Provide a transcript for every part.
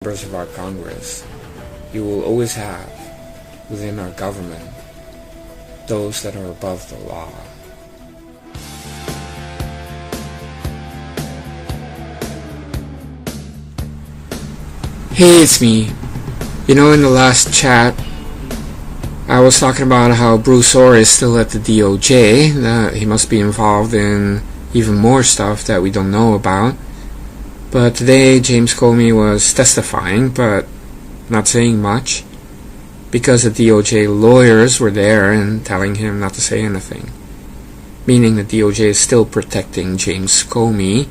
members of our Congress, you will always have, within our government, those that are above the law. Hey, it's me. You know, in the last chat, I was talking about how Bruce Orr is still at the DOJ, that he must be involved in even more stuff that we don't know about. But today, James Comey was testifying, but not saying much, because the DOJ lawyers were there and telling him not to say anything. Meaning the DOJ is still protecting James Comey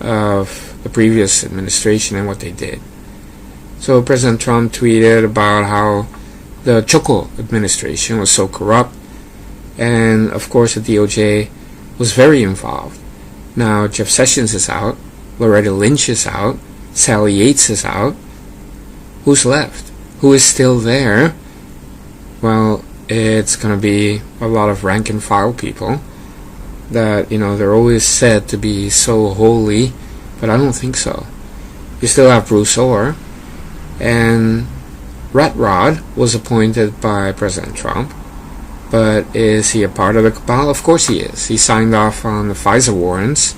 of the previous administration and what they did. So President Trump tweeted about how the Choco administration was so corrupt, and of course the DOJ was very involved. Now Jeff Sessions is out, Loretta Lynch is out, Sally Yates is out. Who's left? Who is still there? Well, it's going to be a lot of rank and file people that, they're always said to be so holy, but I don't think so. You still have Bruce Orr, and Rat Rod was appointed by President Trump, but is he a part of the cabal? Of course he is. He signed off on the FISA warrants,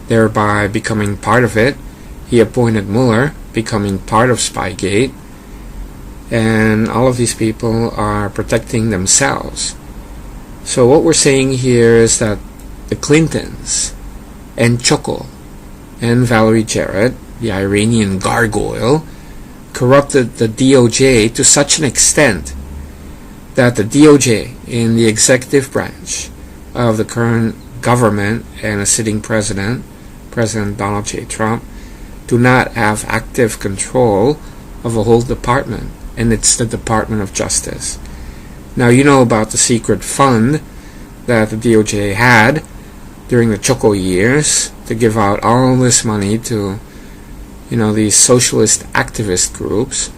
thereby becoming part of it. He appointed Mueller, becoming part of Spygate, and all of these people are protecting themselves. So what we're saying here is that the Clintons and Choco and Valerie Jarrett, the Iranian gargoyle, corrupted the DOJ to such an extent that the DOJ in the executive branch of the current government and a sitting president, President Donald J. Trump, do not have active control of a whole department, and it's the Department of Justice. Now, you know about the secret fund that the DOJ had during the Choco years to give out all this money to, these socialist activist groups.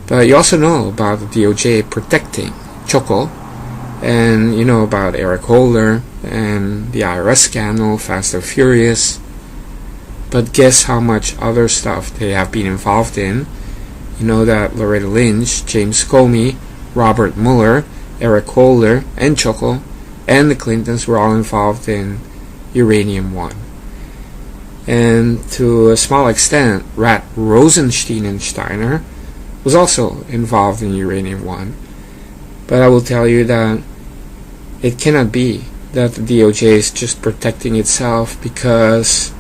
But you also know about the DOJ protecting Choco, and you know about Eric Holder and the IRS scandal, Fast and Furious. But guess how much other stuff they have been involved in. You know that Loretta Lynch, James Comey, Robert Mueller, Eric Holder, and Choco, and the Clintons were all involved in Uranium One. And to a small extent, Rat Rosenstein and Steiner was also involved in Uranium One. But I will tell you that it cannot be that the DOJ is just protecting itself because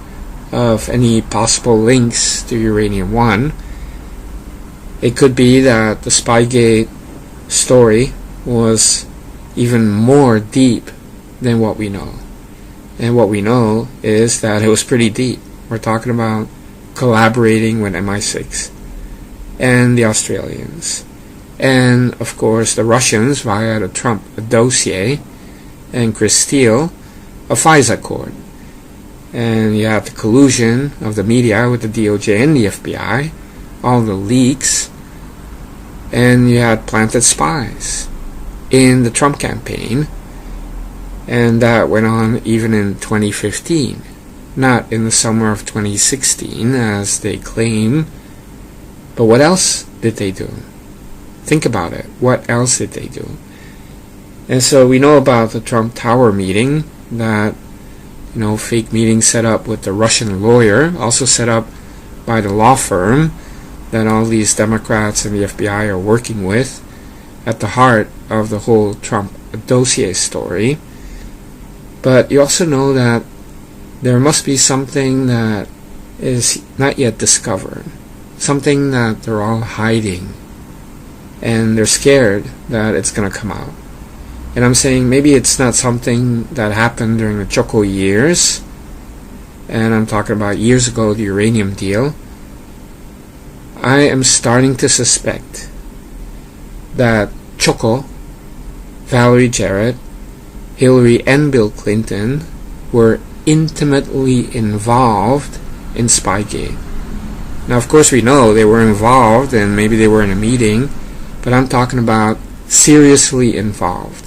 of any possible links to Uranium One. It could be that the Spygate story was even more deep than what we know. And what we know is that it was pretty deep. We're talking about collaborating with MI6 and the Australians, and of course the Russians via the Trump dossier, and Chris Steele, a FISA court. And you have the collusion of the media with the DOJ and the FBI, all the leaks, and you had planted spies in the Trump campaign, and that went on even in 2015, not in the summer of 2016 as they claim. But what else did they do? Think about it. What else did they do? And so we know about the Trump Tower meeting, that fake meeting set up with the Russian lawyer, also set up by the law firm that all these Democrats and the FBI are working with, at the heart of the whole Trump dossier story. But you also know that there must be something that is not yet discovered, something that they're all hiding, and they're scared that it's going to come out. And I'm saying maybe it's not something that happened during the Choco years, and I'm talking about years ago, the uranium deal. I am starting to suspect that Choco, Valerie Jarrett, Hillary and Bill Clinton were intimately involved in Spygate. Now, of course, we know they were involved, and maybe they were in a meeting, but I'm talking about seriously involved,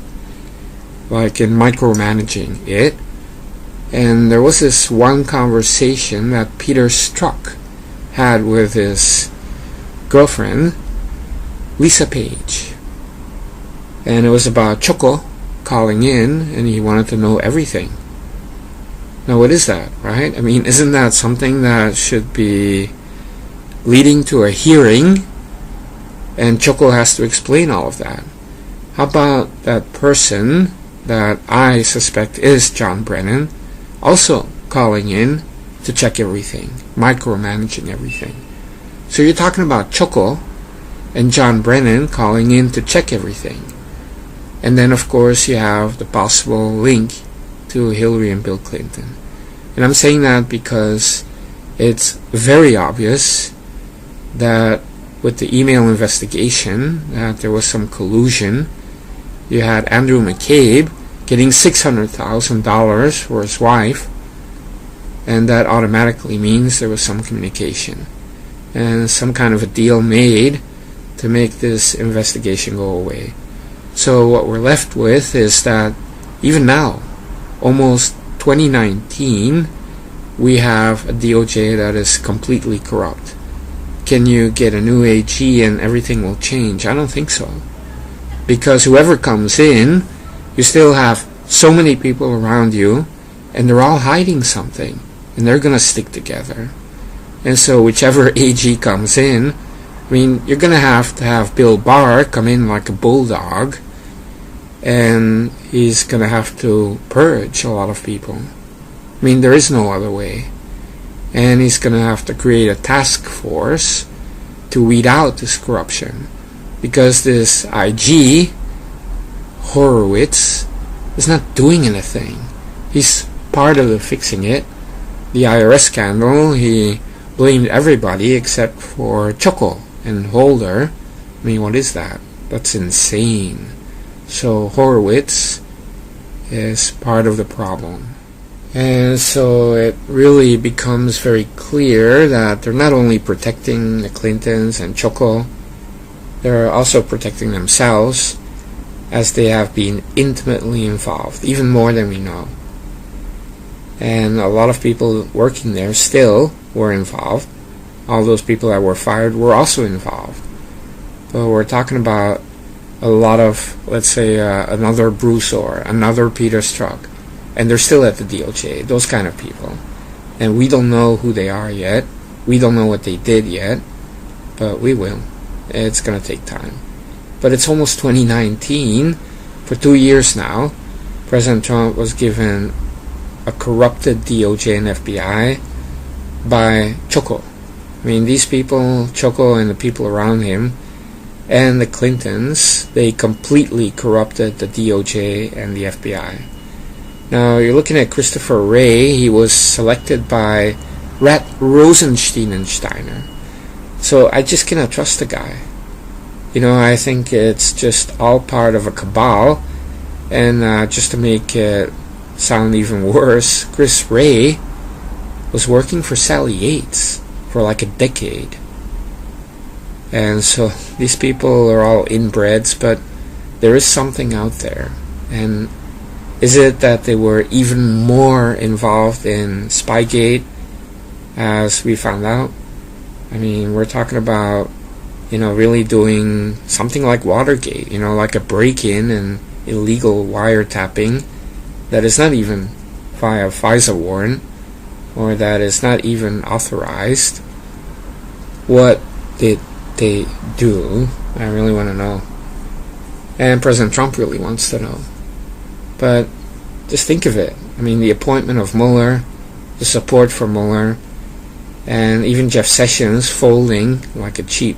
like in micromanaging it. And there was this one conversation that Peter Strzok had with his girlfriend, Lisa Page. And it was about Choco calling in, and he wanted to know everything. Now, what is that, right? I mean, isn't that something that should be leading to a hearing, and Choco has to explain all of that? How about that person that I suspect is John Brennan also calling in to check everything, micromanaging everything? So you're talking about Choco and John Brennan calling in to check everything. And then, of course, you have the possible link to Hillary and Bill Clinton. And I'm saying that because it's very obvious that with the email investigation that there was some collusion. You had Andrew McCabe getting $600,000 for his wife, and that automatically means there was some communication and some kind of a deal made to make this investigation go away. So what we're left with is that even now, almost 2019, we have a DOJ that is completely corrupt. Can you get a new AG and everything will change? I don't think so. Because whoever comes in, you still have so many people around you, and they're all hiding something, and they're going to stick together. And so whichever AG comes in, I mean, you're going to have Bill Barr come in like a bulldog, and he's going to have to purge a lot of people. I mean, there is no other way. And he's going to have to create a task force to weed out this corruption. Because this IG, Horowitz, is not doing anything. He's part of the fixing it. The IRS scandal, he blamed everybody except for Choco and Holder. I mean, what is that? That's insane. So Horowitz is part of the problem. And so it really becomes very clear that they're not only protecting the Clintons and Choco, they're also protecting themselves, as they have been intimately involved, even more than we know. And a lot of people working there still were involved. All those people that were fired were also involved. But we're talking about a lot of, let's say, another Bruce Orr, another Peter Strzok, and they're still at the DOJ, those kind of people. And we don't know who they are yet. We don't know what they did yet, but we will. It's going to take time. But it's almost 2019. For 2 years now, President Trump was given a corrupted DOJ and FBI by Choco. I mean, these people, Choco and the people around him, and the Clintons, they completely corrupted the DOJ and the FBI. Now, you're looking at Christopher Wray. He was selected by Rat Rosenstein and Steiner. So I just cannot trust the guy. You know, I think it's just all part of a cabal. And just to make it sound even worse, Chris Wray was working for Sally Yates for like a decade. And so these people are all inbreds, but there is something out there. And is it that they were even more involved in Spygate, as we found out? I mean, we're talking about, you know, really doing something like Watergate, you know, like a break-in and illegal wiretapping that is not even via FISA warrant, or that is not even authorized. What did they do? I really want to know. And President Trump really wants to know. But just think of it. I mean, the appointment of Mueller, the support for Mueller, and even Jeff Sessions folding like a cheap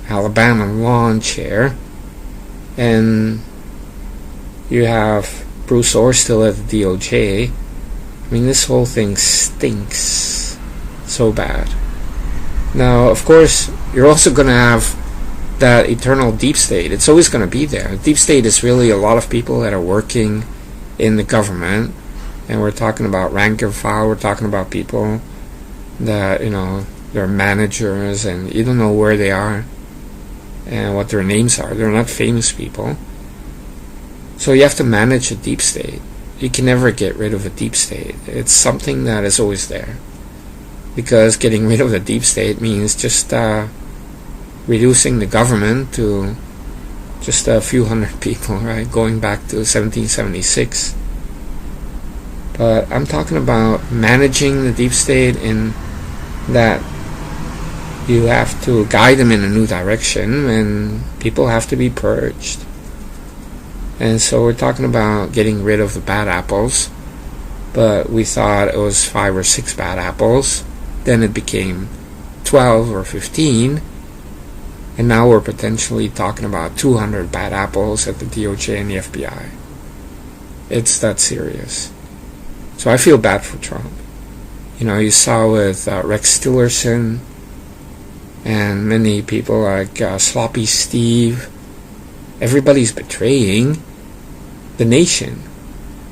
Alabama lawn chair. And you have Bruce Orr still at the DOJ. I mean, this whole thing stinks so bad. Now, of course, you're also going to have that eternal deep state. It's always going to be there. The deep state is really a lot of people that are working in the government, and we're talking about rank and file. We're talking about people that, you know, they're managers, and you don't know where they are and what their names are. They're not famous people. So you have to manage a deep state. You can never get rid of a deep state. It's something that is always there. because getting rid of the deep state means just reducing the government to just a few hundred people, right? Going back to 1776. But I'm talking about managing the deep state in that you have to guide them in a new direction, and people have to be purged. And so we're talking about getting rid of the bad apples, but we thought it was 5 or 6 bad apples. Then it became 12 or 15, and now we're potentially talking about 200 bad apples at the DOJ and the FBI. It's that serious. So I feel bad for Trump. You saw with Rex Tillerson and many people like Sloppy Steve. Everybody's betraying the nation,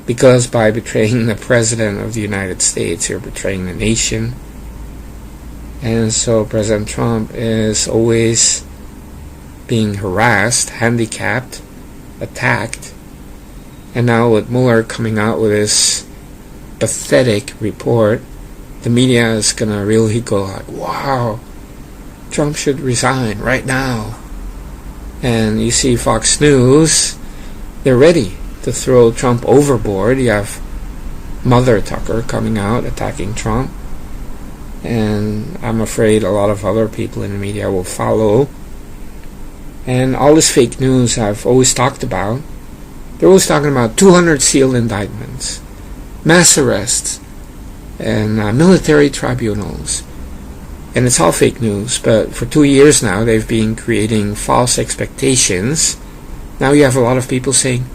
because by betraying the President of the United States, you're betraying the nation. And so President Trump is always being harassed, handicapped, attacked. And now with Mueller coming out with his pathetic report, the media is going to really go like, wow, Trump should resign right now. And you see Fox News, they're ready to throw Trump overboard. You have Mother Tucker coming out attacking Trump. And I'm afraid a lot of other people in the media will follow. And all this fake news I've always talked about, they're always talking about 200 sealed indictments, mass arrests, and military tribunals. And it's all fake news, but for 2 years now they've been creating false expectations. Now you have a lot of people saying,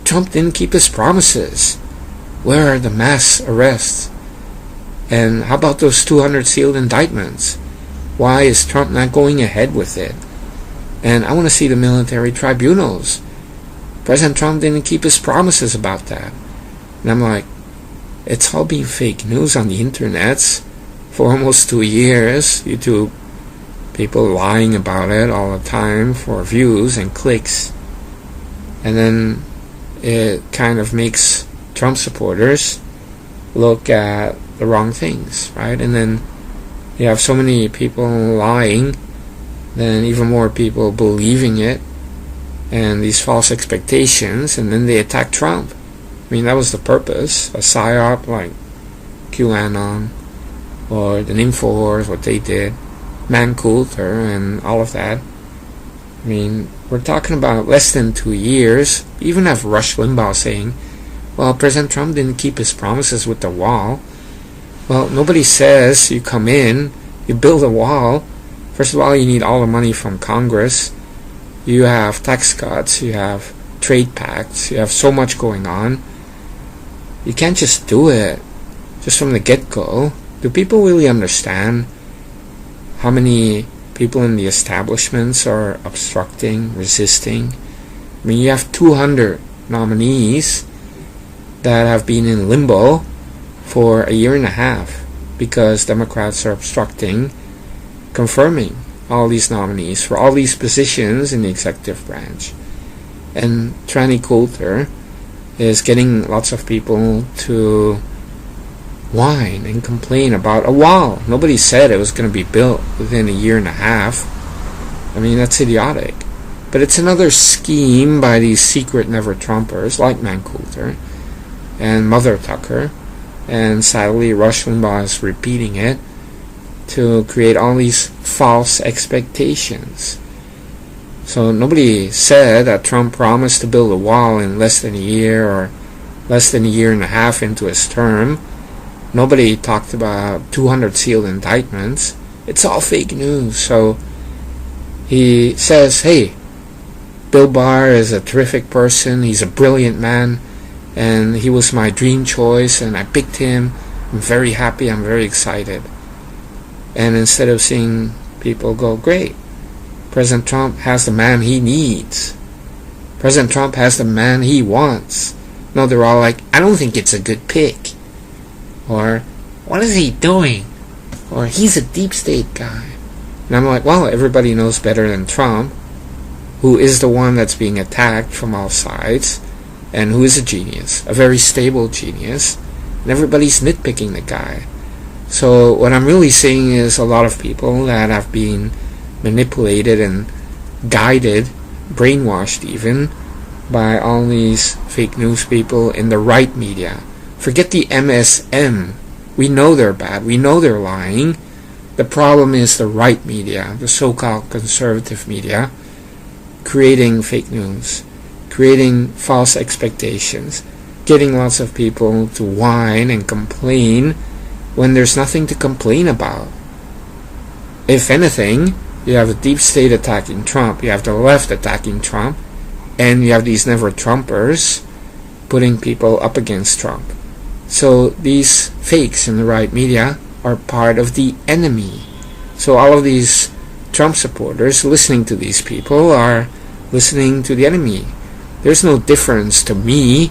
Trump didn't keep his promises. Where are the mass arrests? And how about those 200 sealed indictments? Why is Trump not going ahead with it? And I want to see the military tribunals. President Trump didn't keep his promises about that. And I'm like, it's all been fake news on the internets for almost 2 years. YouTube people lying about it all the time for views and clicks. And then it kind of makes Trump supporters look at the wrong things, right? And then you have so many people lying, then even more people believing it, and these false expectations, and then they attack Trump. I mean, that was the purpose. A PSYOP like QAnon, or the InfoWars, what they did, Coulter, and all of that. I mean, we're talking about less than 2 years. We even have Rush Limbaugh saying, well, President Trump didn't keep his promises with the wall. Well, nobody says you come in, you build a wall. First of all, you need all the money from Congress. You have tax cuts, you have trade pacts, you have so much going on. You can't just do it just from the get-go. Do people really understand how many people in the establishments are obstructing, resisting? I mean, you have 200 nominees that have been in limbo for a year and a half because Democrats are obstructing confirming all these nominees for all these positions in the executive branch. And Tranny Coulter is getting lots of people to whine and complain about a wall. Nobody said it was going to be built within a year and a half. I mean, that's idiotic. But it's another scheme by these secret never-Trumpers like Coulter and Mother Tucker, and sadly Rush Limbaugh is repeating it, to create all these false expectations. So nobody said that Trump promised to build a wall in less than a year or less than a year and a half into his term. Nobody talked about 200 sealed indictments. It's all fake news. So he says, hey, Bill Barr is a terrific person, he's a brilliant man, and he was my dream choice, and I picked him. I'm very happy, I'm very excited. And instead of seeing people go, great, President Trump has the man he needs. President Trump has the man he wants. No, they're all like, I don't think it's a good pick. Or, what is he doing? Or, he's a deep state guy. And I'm like, well, everybody knows better than Trump, who is the one that's being attacked from all sides, and who is a genius, a very stable genius, and everybody's nitpicking the guy. So what I'm really seeing is a lot of people that have been manipulated and guided, brainwashed even, by all these fake news people in the right media. Forget the MSM. We know they're bad. We know they're lying. The problem is the right media, the so-called conservative media, creating fake news, creating false expectations, getting lots of people to whine and complain when there's nothing to complain about. If anything, you have the deep state attacking Trump, you have the left attacking Trump, and you have these never-Trumpers putting people up against Trump. So these fakes in the right media are part of the enemy. So all of these Trump supporters listening to these people are listening to the enemy. There's no difference to me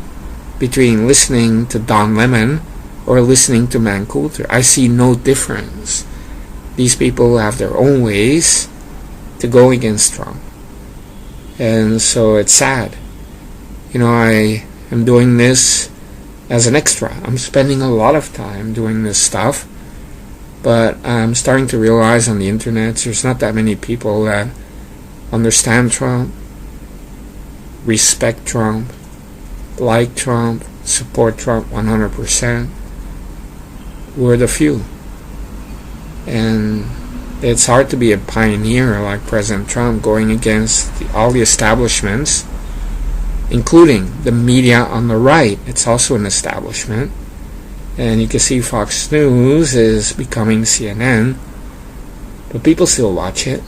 between listening to Don Lemon or listening to Man Coulter. I see no difference. These people have their own ways to go against Trump. And so it's sad. I am doing this as an extra. I'm spending a lot of time doing this stuff, but I'm starting to realize on the internet there's not that many people that understand Trump, respect Trump, like Trump, support Trump 100%. We're the few. And it's hard to be a pioneer like President Trump going against all the establishments, including the media on the right. It's also an establishment. And you can see Fox News is becoming CNN, but people still watch it.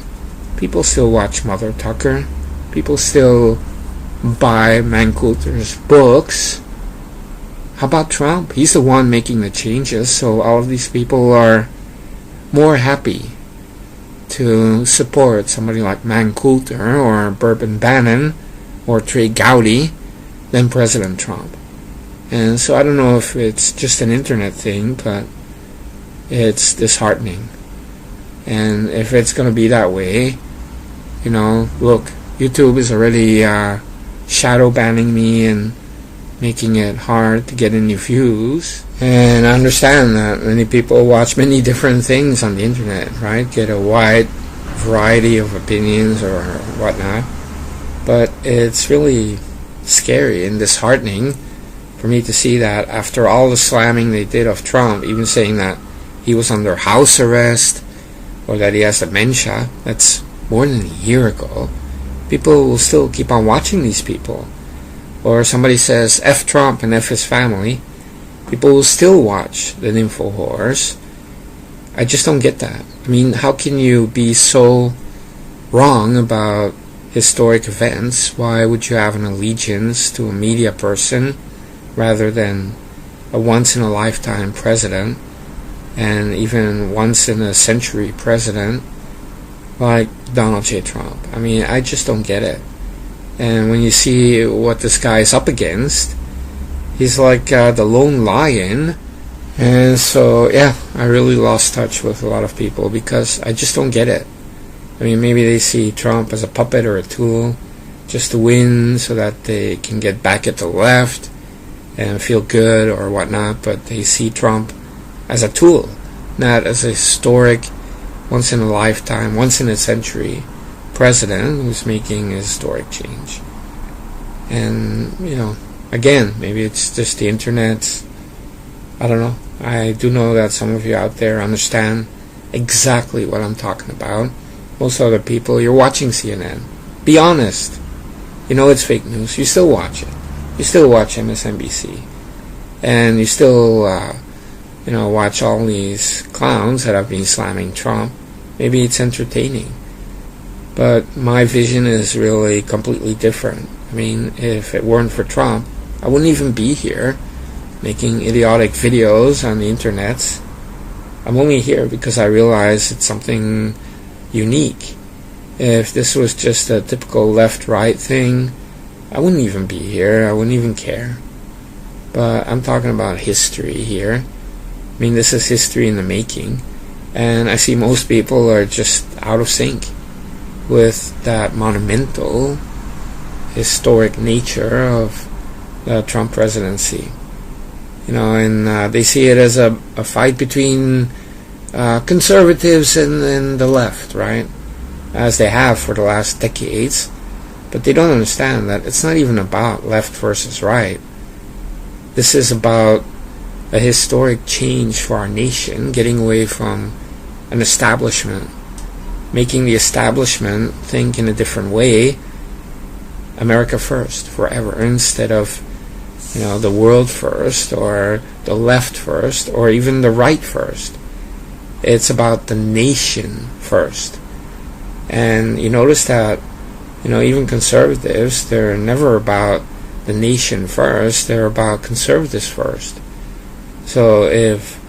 People still watch Mother Tucker. People still buy Man Coulter's books. How about Trump? He's the one making the changes, so all of these people are more happy to support somebody like Man Coulter or Bourbon Bannon or Trey Gowdy than President Trump. And so I don't know if it's just an internet thing, but it's disheartening. And if it's going to be that way, look, YouTube is already shadow banning me and making it hard to get any views. And I understand that many people watch many different things on the internet, right? Get a wide variety of opinions or whatnot. But it's really scary and disheartening for me to see that after all the slamming they did of Trump, even saying that he was under house arrest or that he has dementia, that's more than a year ago, people will still keep on watching these people. Or somebody says F Trump and F his family, people will still watch the InfoWars. I just don't get that. I mean, how can you be so wrong about historic events? Why would you have an allegiance to a media person rather than a once-in-a-lifetime president and even once-in-a-century president like Donald J. Trump? I mean, I just don't get it. And when you see what this guy is up against, he's like the lone lion. And so, yeah, I really lost touch with a lot of people because I just don't get it. I mean, maybe they see Trump as a puppet or a tool just to win so that they can get back at the left and feel good or whatnot, but they see Trump as a tool, not as a historic, once-in-a-lifetime, once-in-a-century president who's making a historic change. And, again, maybe it's just the internet. I don't know. I do know that some of you out there understand exactly what I'm talking about. Most other people, you're watching CNN. Be honest. You know it's fake news. You still watch it. You still watch MSNBC. And you still, watch all these clowns that have been slamming Trump. Maybe it's entertaining. But my vision is really completely different. I mean, if it weren't for Trump, I wouldn't even be here making idiotic videos on the internet. I'm only here because I realize it's something unique. If this was just a typical left-right thing, I wouldn't even be here. I wouldn't even care. But I'm talking about history here. I mean, this is history in the making. And I see most people are just out of sync with that monumental, historic nature of the Trump presidency. And they see it as a fight between conservatives and the left, right? As they have for the last decades. But they don't understand that it's not even about left versus right. This is about a historic change for our nation, getting away from an establishment, making the establishment think in a different way, America first, forever, instead of, the world first, or the left first, or even the right first. It's about the nation first. And you notice that, even conservatives, they're never about the nation first, they're about conservatives first. So if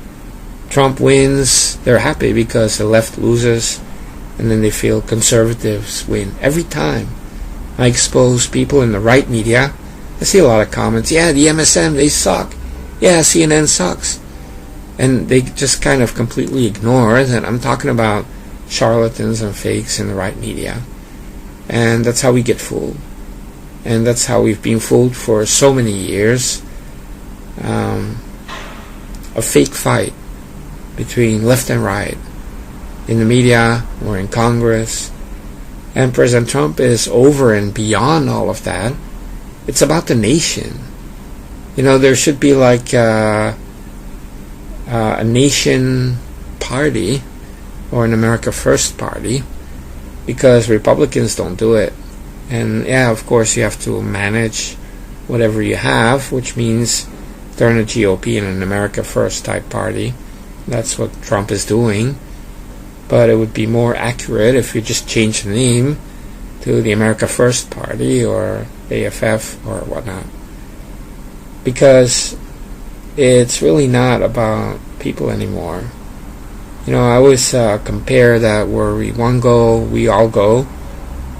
Trump wins, they're happy because the left loses, and then they feel conservatives win. Every time I expose people in the right media, I see a lot of comments, yeah, the MSM, they suck. Yeah, CNN sucks. And they just kind of completely ignore that I'm talking about charlatans and fakes in the right media. And that's how we get fooled. And that's how we've been fooled for so many years. A fake fight between left and right in the media or in Congress. And President Trump is over and beyond all of that. It's about the nation. There should be like a nation party or an America First party, because Republicans don't do it. And yeah, of course you have to manage whatever you have, which means turn the GOP in an America First type party. That's what Trump is doing. But it would be more accurate if you just change the name to the America First Party or AFF or whatnot. Because it's really not about people anymore. I always compare that where one go, we all go,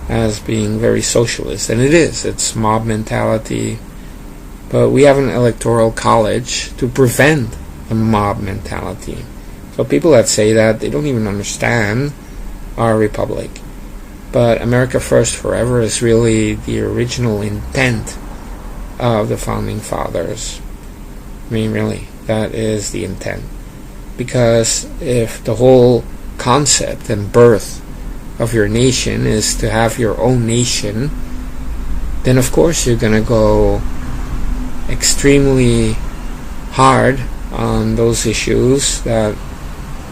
as being very socialist. And it is. It's mob mentality. But we have an electoral college to prevent the mob mentality. So people that say that, they don't even understand our republic. But America First Forever is really the original intent of the Founding Fathers. Really, that is the intent. Because if the whole concept and birth of your nation is to have your own nation, then of course you're going to go extremely hard on those issues that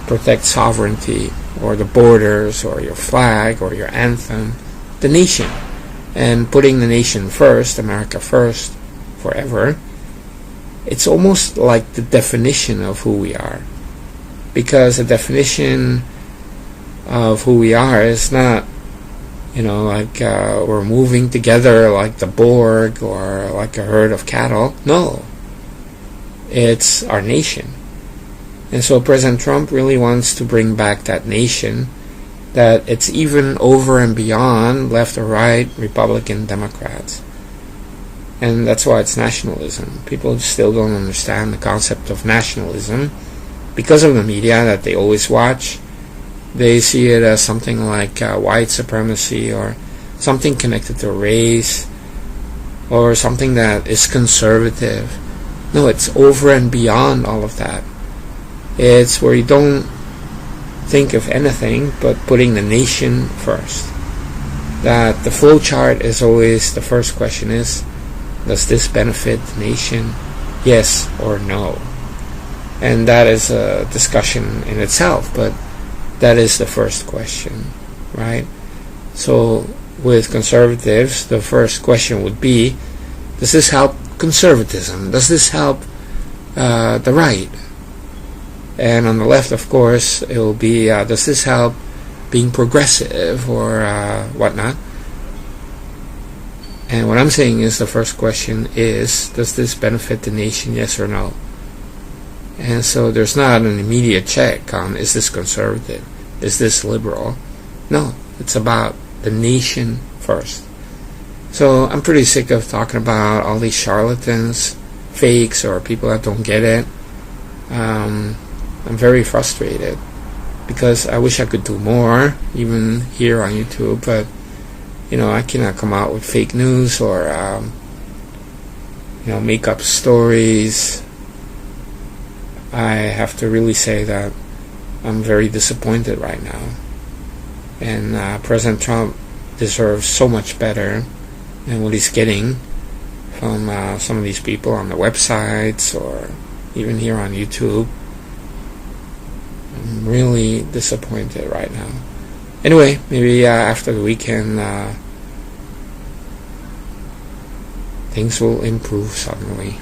protect sovereignty, or the borders, or your flag, or your anthem, the nation. And putting the nation first, America First, forever, it's almost like the definition of who we are. Because the definition of who we are is not, like we're moving together like the Borg or like a herd of cattle. No. It's our nation. And so President Trump really wants to bring back that nation, that it's even over and beyond left or right, Republican, Democrats. And that's why it's nationalism. People still don't understand the concept of nationalism because of the media that they always watch. They see it as something like white supremacy, or something connected to race, or something that is conservative. No, it's over and beyond all of that. It's where you don't think of anything but putting the nation first. That the flow chart is always, the first question is, does this benefit the nation? Yes or no? And that is a discussion in itself, but that is the first question, right? So with conservatives, the first question would be, does this help conservatism? Does this help the right? And on the left, of course, it will be, does this help being progressive or whatnot? And what I'm saying is, the first question is, does this benefit the nation, yes or no? And so there's not an immediate check on, is this conservative? Is this liberal? No, it's about the nation first. So I'm pretty sick of talking about all these charlatans, fakes, or people that don't get it. I'm very frustrated because I wish I could do more, even here on YouTube, but I cannot come out with fake news or make up stories. I have to really say that I'm very disappointed right now. And President Trump deserves so much better than what he's getting from some of these people on the websites or even here on YouTube. I'm really disappointed right now. Anyway, maybe after the weekend things will improve suddenly.